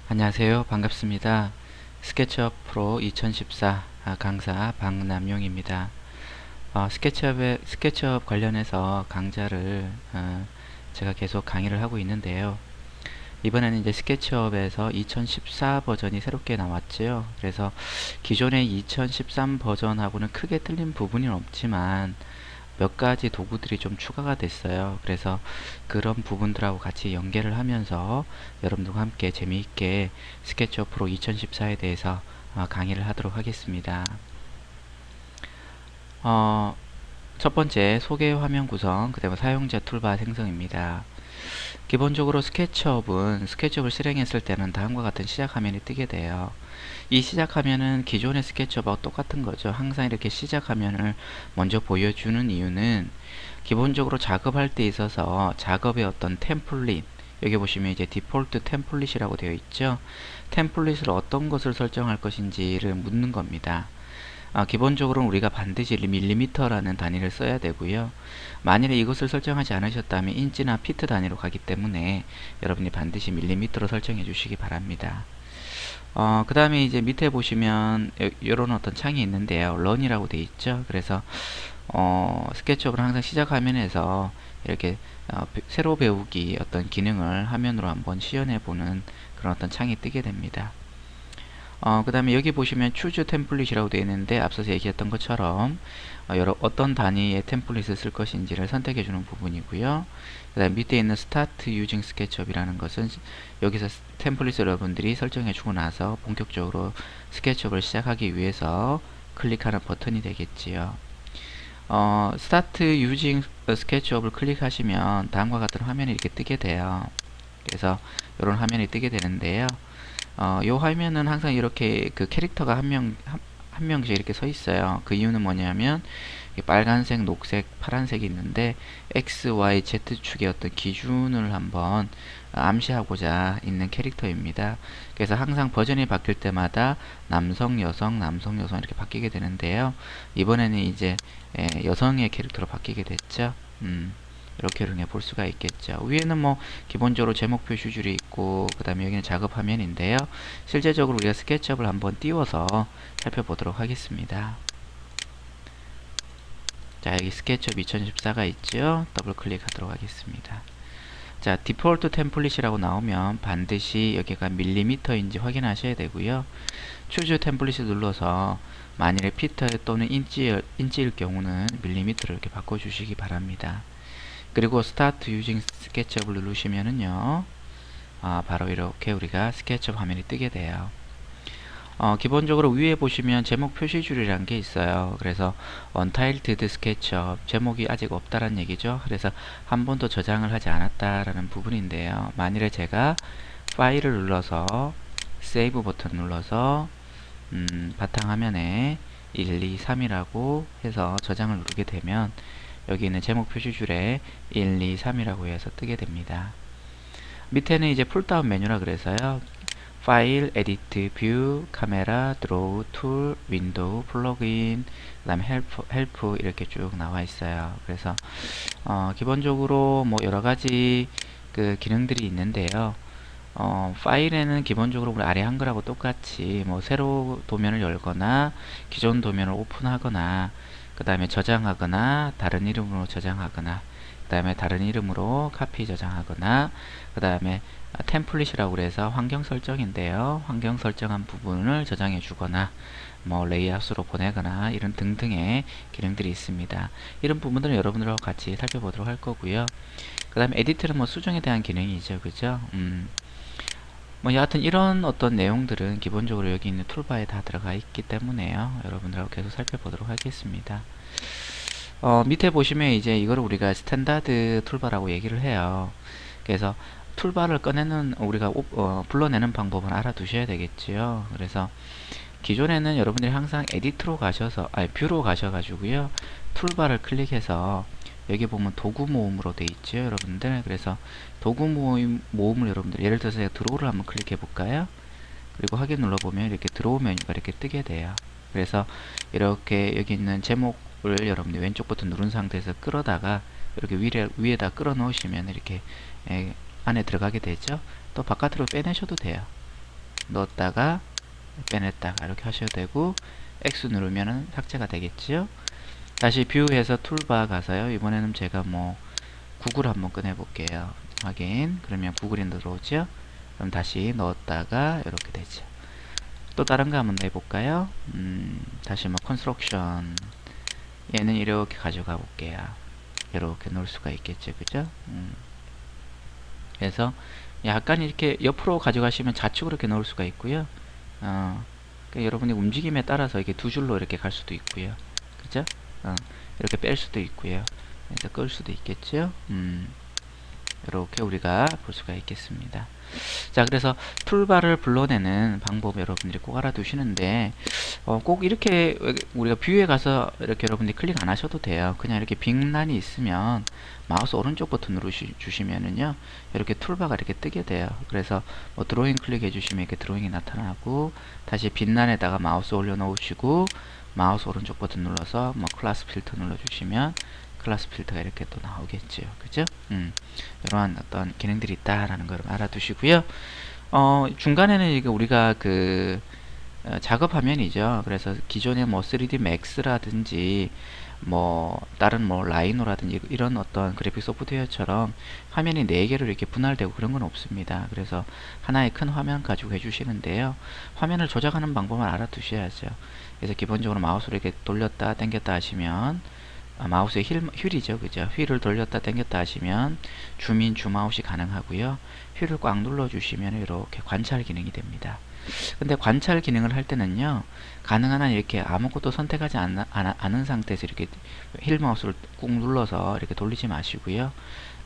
안녕하세요. 반갑습니다. 스케치업 프로 2014 강사 박남용입니다. 스케치업 관련해서 강좌를 제가 계속 강의를 하고 있는데요. 이번에는 이제 스케치업에서 2014 버전이 새롭게 나왔죠. 그래서 기존의 2013 버전하고는 크게 틀린 부분이 없지만 몇 가지 도구들이 좀 추가가 됐어요. 그래서 그런 부분들하고 같이 연계를 하면서 여러분들과 함께 재미있게 스케치업 프로 2014에 대해서 강의를 하도록 하겠습니다. 첫 번째 소개 화면 구성, 그 다음에 사용자 툴바 생성입니다. 기본적으로 스케치업을 실행했을 때는 다음과 같은 시작 화면이 뜨게 돼요. 이 시작 화면은 기존의 스케치업하고 똑같은 거죠. 항상 이렇게 시작 화면을 먼저 보여주는 이유는 기본적으로 작업할 때 있어서 작업의 어떤 템플릿, 여기 보시면 이제 디폴트 템플릿이라고 되어 있죠. 템플릿을 어떤 것을 설정할 것인지를 묻는 겁니다. 기본적으로는 우리가 반드시 밀리미터라는 단위를 써야 되고요. 만일에 이것을 설정하지 않으셨다면 인치나 피트 단위로 가기 때문에 여러분이 반드시 밀리미터로 설정해 주시기 바랍니다. 그 다음에 이제 밑에 보시면 이런 어떤 창이 있는데요. 런이라고 되어 있죠. 그래서 스케치업을 항상 시작 화면에서 이렇게 새로 배우기 어떤 기능을 화면으로 한번 시연해 보는 그런 어떤 창이 뜨게 됩니다. 그 다음에 여기 보시면 choose 템플릿이라고 되어 있는데 앞서서 얘기했던 것처럼 어떤 단위의 템플릿을 쓸 것인지를 선택해 주는 부분이고요. 그 다음 밑에 있는 start using SketchUp 이라는 것은 여기서 템플릿을 여러분들이 설정해 주고 나서 본격적으로 스케치업을 시작하기 위해서 클릭하는 버튼이 되겠지요. start using SketchUp을 클릭하시면 다음과 같은 화면이 이렇게 뜨게 돼요. 그래서 이런 화면이 뜨게 되는데요. 요 화면은 항상 이렇게 그 캐릭터가 한 명씩 이렇게 서 있어요. 그 이유는 뭐냐면 빨간색, 녹색, 파란색이 있는데 X, Y, Z축의 어떤 기준을 한번 암시하고자 있는 캐릭터입니다. 그래서 항상 버전이 바뀔 때마다 남성, 여성, 남성, 여성 이렇게 바뀌게 되는데요. 이번에는 이제 여성의 캐릭터로 바뀌게 됐죠. 이렇게 볼 수가 있겠죠. 위에는 뭐 기본적으로 제목 표시줄이 있고 그 다음에 여기는 작업 화면인데요. 실제적으로 우리가 스케치업을 한번 띄워서 살펴보도록 하겠습니다. 자, 여기 스케치업 2014가 있죠. 더블 클릭하도록 하겠습니다. 자, 디폴트 템플릿이라고 나오면 반드시 여기가 밀리미터인지 확인하셔야 되고요. 추즈 템플릿을 눌러서 만일에 피터 또는 인치일 경우는 밀리미터로 이렇게 바꿔주시기 바랍니다. 그리고 스타트 유징 스케치업을 누르시면은요, 바로 이렇게 우리가 스케치업 화면이 뜨게 돼요. 기본적으로 위에 보시면 제목 표시줄이라는 게 있어요. 그래서 Untitled SketchUp, 제목이 아직 없다라는 얘기죠. 그래서 한 번도 저장을 하지 않았다라는 부분인데요. 만일에 제가 파일을 눌러서 세이브 버튼 눌러서 바탕화면에 1, 2, 3이라고 해서 저장을 누르게 되면 여기 있는 제목 표시줄에 1, 2, 3이라고 해서 뜨게 됩니다. 밑에는 이제 풀다운 메뉴라 그래서요. 파일, 에디트, 뷰, 카메라, 드로우, 툴, 윈도우, 플러그인, 그 다음에 헬프 이렇게 쭉 나와 있어요. 그래서 기본적으로 뭐 여러가지 그 기능들이 있는데요. 파일에는 기본적으로 우리 아래 한글하고 똑같이 뭐 새로 도면을 열거나 기존 도면을 오픈하거나 그 다음에 저장하거나 다른 이름으로 저장하거나 그 다음에 다른 이름으로 카피 저장하거나 그 다음에 템플릿이라고 그래서 환경 설정인데요. 환경 설정한 부분을 저장해 주거나 뭐 레이아웃으로 보내거나 이런 등등의 기능들이 있습니다. 이런 부분들은 여러분들하고 같이 살펴보도록 할 거고요. 그 다음에 에디트는 뭐 수정에 대한 기능이죠. 그죠? 뭐 여하튼 이런 어떤 내용들은 기본적으로 여기 있는 툴바에 다 들어가 있기 때문에요. 여러분들하고 계속 살펴보도록 하겠습니다. 밑에 보시면 이제 이거를 우리가 스탠다드 툴바라고 얘기를 해요. 그래서 툴바를 꺼내는 우리가 불러내는 방법은 알아두셔야 되겠지요. 그래서 기존에는 여러분들이 항상 에디트로 가셔서 뷰로 가셔가지고요. 툴바를 클릭해서 여기 보면 도구 모음으로 돼 있죠, 여러분들. 그래서 도구 모음을 여러분들 예를 들어서 제가 드로우를 한번 클릭해 볼까요? 그리고 확인 눌러보면 이렇게 드로우 메뉴가 이렇게 뜨게 돼요. 그래서 이렇게 여기 있는 제목을 여러분들 왼쪽 버튼 누른 상태에서 끌어다가 이렇게 위에다 끌어 놓으시면 이렇게 안에 들어가게 되죠. 또 바깥으로 빼내셔도 돼요. 넣었다가 빼냈다가 이렇게 하셔도 되고, X 누르면은 삭제가 되겠지요. 다시 뷰에서 툴바 가서요. 이번에는 제가 뭐 구글 한번 꺼내 볼게요. 확인. 그러면 구글이 들어오죠. 그럼 다시 넣었다가 이렇게 되죠. 또 다른 거 한번 내볼까요? 다시 뭐 컨스트럭션, 얘는 이렇게 가져가 볼게요. 이렇게 놓을 수가 있겠죠, 그죠? 그래서 약간 이렇게 옆으로 가져가시면 좌측으로 이렇게 넣을 수가 있고요. 그러니까 여러분의 움직임에 따라서 이게 두 줄로 이렇게 갈 수도 있고요, 그죠? 이렇게 뺄 수도 있고요. 그래서 끌 수도 있겠죠. 이렇게 우리가 볼 수가 있겠습니다. 자, 그래서 툴바를 불러내는 방법 여러분들이 꼭 알아두시는데, 꼭 이렇게 우리가 뷰에 가서 이렇게 여러분들이 클릭 안 하셔도 돼요. 그냥 이렇게 빈란이 있으면 마우스 오른쪽 버튼 누르주시면은요, 이렇게 툴바가 이렇게 뜨게 돼요. 그래서 뭐 드로잉 클릭해 주시면 이렇게 드로잉이 나타나고, 다시 빈란에다가 마우스 올려 놓으시고, 마우스 오른쪽 버튼 눌러서 뭐 클래스 필터 눌러주시면 클래스 필터가 이렇게 또 나오겠죠, 그죠? 이러한 어떤 기능들이 있다라는 걸 알아두시고요. 중간에는 이게 우리가 그 작업 화면이죠. 그래서 기존의 뭐 3D Max라든지 뭐 다른 뭐 라이노라든지 이런 어떤 그래픽 소프트웨어처럼 화면이 4개로 이렇게 분할되고 그런 건 없습니다. 그래서 하나의 큰 화면 가지고 해주시는데요. 화면을 조작하는 방법을 알아두셔야죠. 그래서 기본적으로 마우스로 이렇게 돌렸다 당겼다 하시면, 마우스의 휠이죠, 그죠? 휠을 돌렸다 당겼다 하시면 줌인 줌아웃이 가능하고요. 휠을 꽉 눌러 주시면 이렇게 관찰 기능이 됩니다. 근데 관찰 기능을 할 때는요, 가능한 한 이렇게 아무것도 선택하지 않은 상태에서 이렇게 휠 마우스를 꾹 눌러서 이렇게 돌리지 마시고요.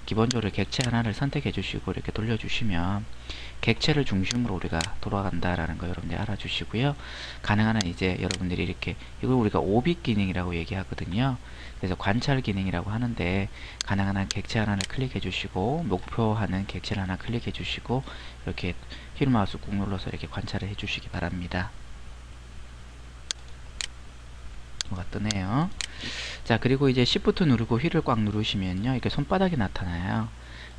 기본적으로 객체 하나를 선택해 주시고 이렇게 돌려 주시면 객체를 중심으로 우리가 돌아간다라는 거 여러분들이 알아주시고요. 가능한 한 이제 여러분들이 이렇게, 이걸 우리가 오빅 기능이라고 얘기하거든요. 그래서 관찰 기능이라고 하는데, 가능한 한 객체 하나를 클릭해 주시고 목표하는 객체를 하나 클릭해 주시고 이렇게 휠 마우스 꾹 눌러서 이렇게 관찰을 해 주시기 바랍니다. 뭐가 뜨네요. 자, 그리고 이제 Shift 누르고 휠을 꽉 누르시면요, 이렇게 손바닥이 나타나요.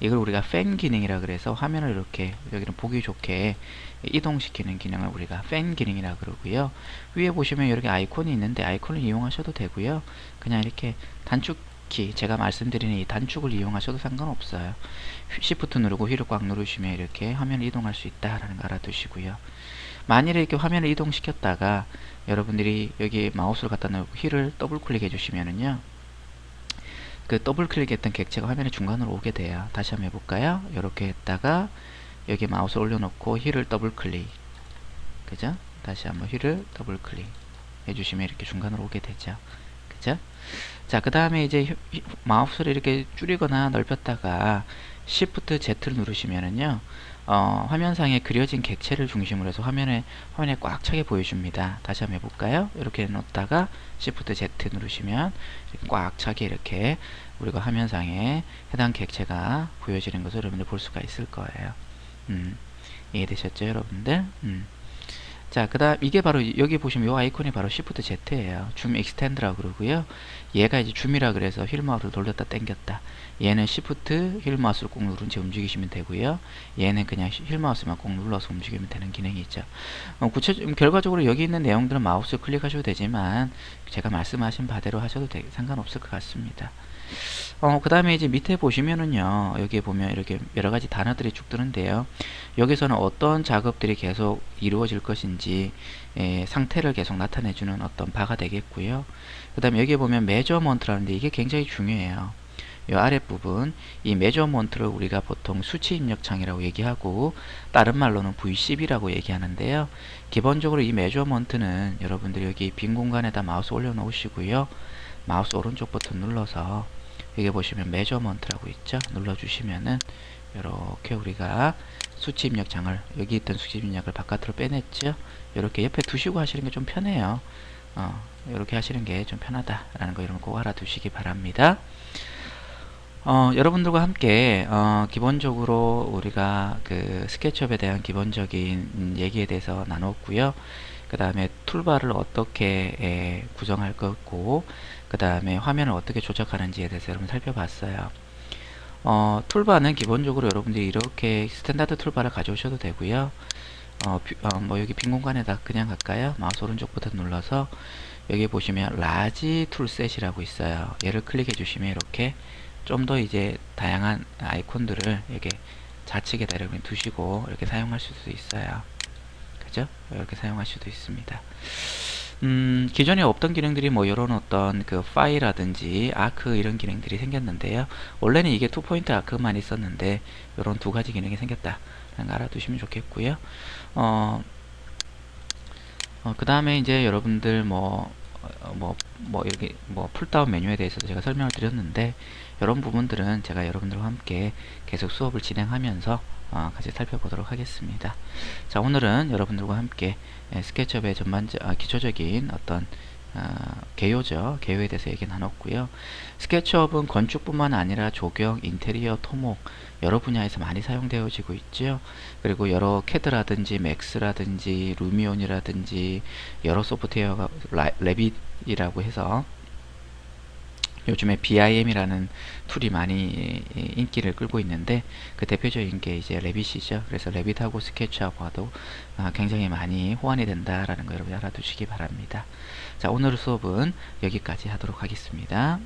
이걸 우리가 팬 기능이라 그래서 화면을 이렇게 여기는 보기 좋게 이동시키는 기능을 우리가 팬 기능이라 그러고요. 위에 보시면 이렇게 아이콘이 있는데 아이콘을 이용하셔도 되고요. 그냥 이렇게 단축키, 제가 말씀드리는 이 단축을 이용하셔도 상관없어요. Shift 누르고 휠을 꽉 누르시면 이렇게 화면을 이동할 수 있다라는 거 알아두시고요. 만일에 이렇게 화면을 이동시켰다가 여러분들이 여기 마우스를 갖다 놓고 휠을 더블 클릭해 주시면은요, 그 더블 클릭했던 객체가 화면의 중간으로 오게 돼요. 다시 한번 해볼까요? 이렇게 했다가 여기 마우스 올려놓고 휠을 더블 클릭, 그죠? 다시 한번 휠을 더블 클릭 해주시면 이렇게 중간으로 오게 되죠, 그죠? 자, 그 다음에 이제 마우스를 이렇게 줄이거나 넓혔다가 Shift Z를 누르시면은요, 화면상에 그려진 객체를 중심으로 해서 화면에 꽉 차게 보여줍니다. 다시 한번 해볼까요? 이렇게 놓다가 Shift Z 누르시면 꽉 차게 이렇게 우리가 화면상에 해당 객체가 보여지는 것을 여러분들 볼 수가 있을 거예요. 이해되셨죠, 여러분들? 자, 그 다음 이게 바로 여기 보시면 이 아이콘이 바로 Shift Z예요. 줌 익스텐드라고 그러고요. 얘가 이제 줌이라 그래서 휠 마우스를 돌렸다 당겼다. 얘는 Shift 휠 마우스를 꼭 누른 채 움직이시면 되고요. 얘는 그냥 휠 마우스만 꼭 눌러서 움직이면 되는 기능이 있죠. 결과적으로 여기 있는 내용들은 마우스 클릭하셔도 되지만 제가 말씀하신 바대로 하셔도 상관없을 것 같습니다. 그 다음에 이제 밑에 보시면은요, 여기에 보면 이렇게 여러가지 단어들이 쭉 뜨는데요, 여기서는 어떤 작업들이 계속 이루어질 것인지 상태를 계속 나타내주는 어떤 바가 되겠고요. 그 다음에 여기에 보면 메저먼트라는데 이게 굉장히 중요해요. 이 아랫부분, 이 메저먼트를 우리가 보통 수치 입력 창이라고 얘기하고 다른 말로는 V10이라고 얘기하는데요, 기본적으로 이 메저먼트는 여러분들이 여기 빈 공간에다 마우스 올려 놓으시고요, 마우스 오른쪽 버튼 눌러서 여기 보시면 메저먼트라고 있죠, 눌러주시면은 이렇게 우리가 수치 입력창을, 여기 있던 수치 입력을 바깥으로 빼냈죠. 이렇게 옆에 두시고 하시는 게 좀 편해요. 이렇게 하시는 게 좀 편하다라는 거 여러분 꼭 알아두시기 바랍니다. 여러분들과 함께 기본적으로 우리가 그 스케치업에 대한 기본적인 얘기에 대해서 나눴고요. 그 다음에 툴바를 어떻게 구성할 거고, 그 다음에 화면을 어떻게 조작하는지에 대해서 여러분 살펴봤어요. 툴바는 기본적으로 여러분들이 이렇게 스탠다드 툴바를 가져오셔도 되고요. 뭐 여기 빈 공간에다 그냥 갈까요? 마우스 오른쪽 버튼 눌러서 여기 보시면 라지 툴셋이라고 있어요. 얘를 클릭해 주시면 이렇게 좀 더 이제 다양한 아이콘들을 이렇게 좌측에다 이렇게 두시고 이렇게 사용할 수도 있어요. 그죠? 이렇게 사용할 수도 있습니다. 기존에 없던 기능들이 뭐 이런 어떤 그 파일이라든지 아크 이런 기능들이 생겼는데요. 원래는 이게 투포인트 아크만 있었는데 이런 두 가지 기능이 생겼다 라는 거 알아두시면 좋겠고요. 그 다음에 이제 여러분들 이렇게 풀다운 메뉴에 대해서도 제가 설명을 드렸는데 이런 부분들은 제가 여러분들과 함께 계속 수업을 진행하면서 같이 살펴보도록 하겠습니다. 자, 오늘은 여러분들과 함께 스케치업의 기초적인 어떤 개요에 대해서 얘기 나눴고요. 스케치업은 건축뿐만 아니라 조경, 인테리어, 토목 여러 분야에서 많이 사용되어지고 있죠. 그리고 여러 캐드라든지 맥스라든지 루미온이라든지 여러 소프트웨어가 레빗이라고 해서 요즘에 BIM이라는 툴이 많이 인기를 끌고 있는데 그 대표적인 게 이제 레빗이죠. 그래서 레빗하고 스케치하고도 굉장히 많이 호환이 된다라는 거 여러분 알아두시기 바랍니다. 자, 오늘 수업은 여기까지 하도록 하겠습니다.